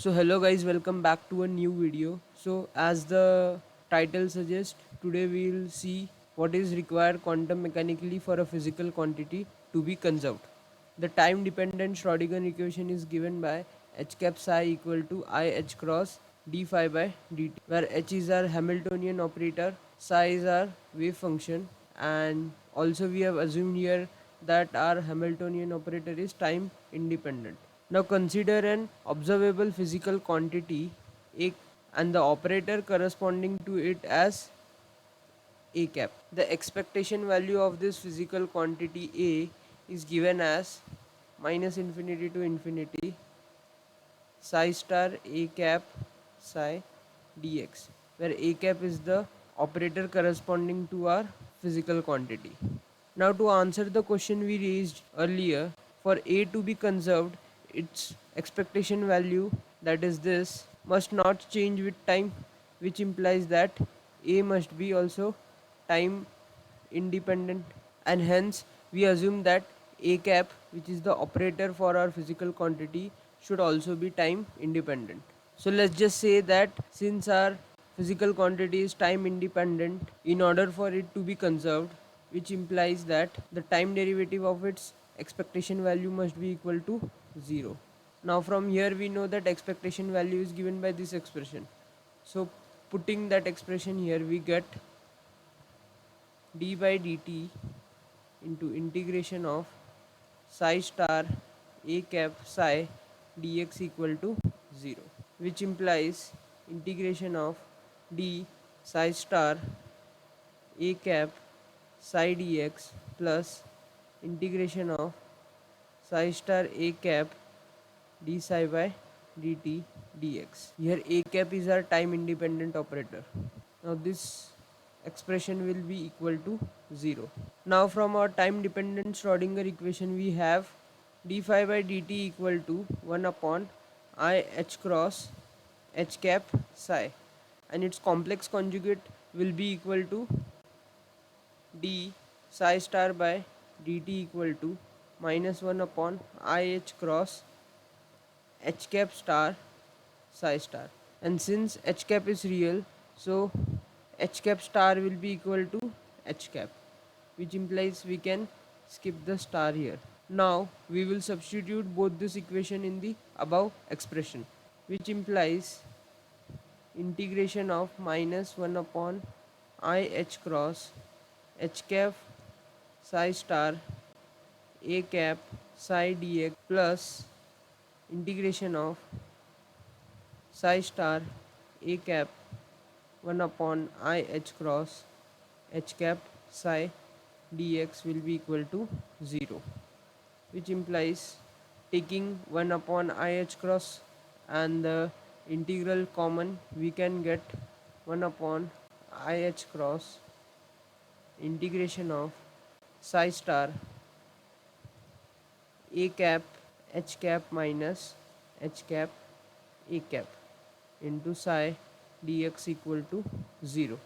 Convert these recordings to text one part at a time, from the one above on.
So hello guys, welcome back to a new video. So as the title suggests, today we will see what is required quantum mechanically for a physical quantity to be conserved. The time dependent Schrodinger equation is given by h cap psi equal to I h cross d phi by dt, where h is our Hamiltonian operator, psi is our wave function, and also we have assumed here that our Hamiltonian operator is time independent. Now consider an observable physical quantity A and the operator corresponding to it as A cap. The expectation value of this physical quantity A is given as minus infinity to infinity psi star A cap psi dx, where A cap is the operator corresponding to our physical quantity. Now to answer the question we raised earlier, for A to be conserved, its expectation value, that is this, must not change with time, which implies that A must be also time independent, and hence we assume that A cap, which is the operator for our physical quantity, should also be time independent. So let's just say that since our physical quantity is time independent, in order for it to be conserved, which implies that the time derivative of its expectation value must be equal to 0. Now from here we know that expectation value is given by this expression. So putting that expression here, we get d by dt into integration of psi star A cap psi dx equal to 0, which implies integration of d psi star A cap psi dx plus integration of psi star A cap d psi by dt dx. Here A cap is our time independent operator. Now this expression will be equal to 0. Now from our time dependent Schrodinger equation we have d phi by dt equal to 1 upon I h cross h cap psi, and its complex conjugate will be equal to d psi star by dt equal to minus 1 upon I h cross h cap star psi star, and since h cap is real, so h cap star will be equal to h cap, which implies we can skip the star here. Now we will substitute both this equation in the above expression, which implies integration of minus 1 upon I h cross h cap psi star A cap psi dx plus integration of psi star A cap 1 upon I h cross h cap psi dx will be equal to 0, which implies taking 1 upon I h cross and the integral common, we can get 1 upon I h cross integration of psi star A cap h cap minus h cap A cap into psi dx equal to 0.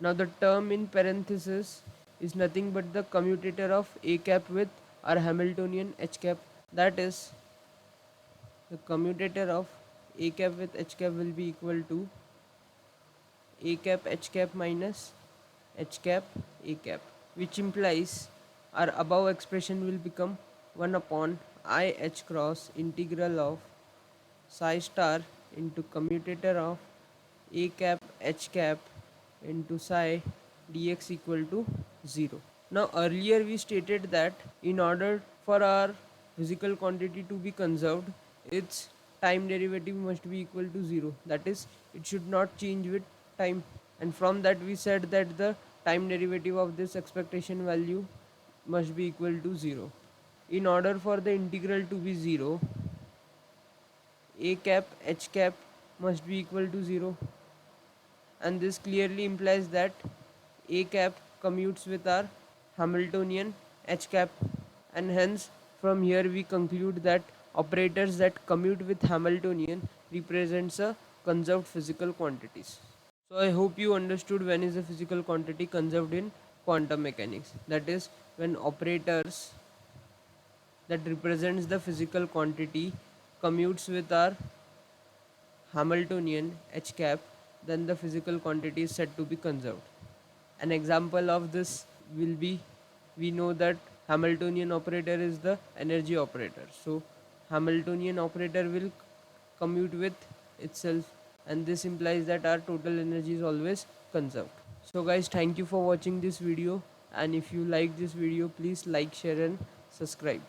Now the term in parenthesis is nothing but the commutator of A cap with our Hamiltonian h cap, that is the commutator of A cap with h cap will be equal to A cap h cap minus h cap A cap, which implies our above expression will become 1 upon I h cross integral of psi star into commutator of A cap h cap into psi dx equal to 0. Now earlier we stated that in order for our physical quantity to be conserved, its time derivative must be equal to 0, that is it should not change with time, and from that we said that the time derivative of this expectation value must be equal to 0. In order for the integral to be 0, A cap h cap must be equal to 0, and this clearly implies that A cap commutes with our Hamiltonian h cap, and hence from here we conclude that operators that commute with Hamiltonian represents a conserved physical quantities. So I hope you understood when is a physical quantity conserved in quantum mechanics, that is when operators that represents the physical quantity commutes with our Hamiltonian H cap, then the physical quantity is said to be conserved. An example of this will be, we know that Hamiltonian operator is the energy operator. So Hamiltonian operator will commute with itself, and this implies that our total energy is always conserved. So guys, thank you for watching this video, and if you like this video, please like, share and subscribe.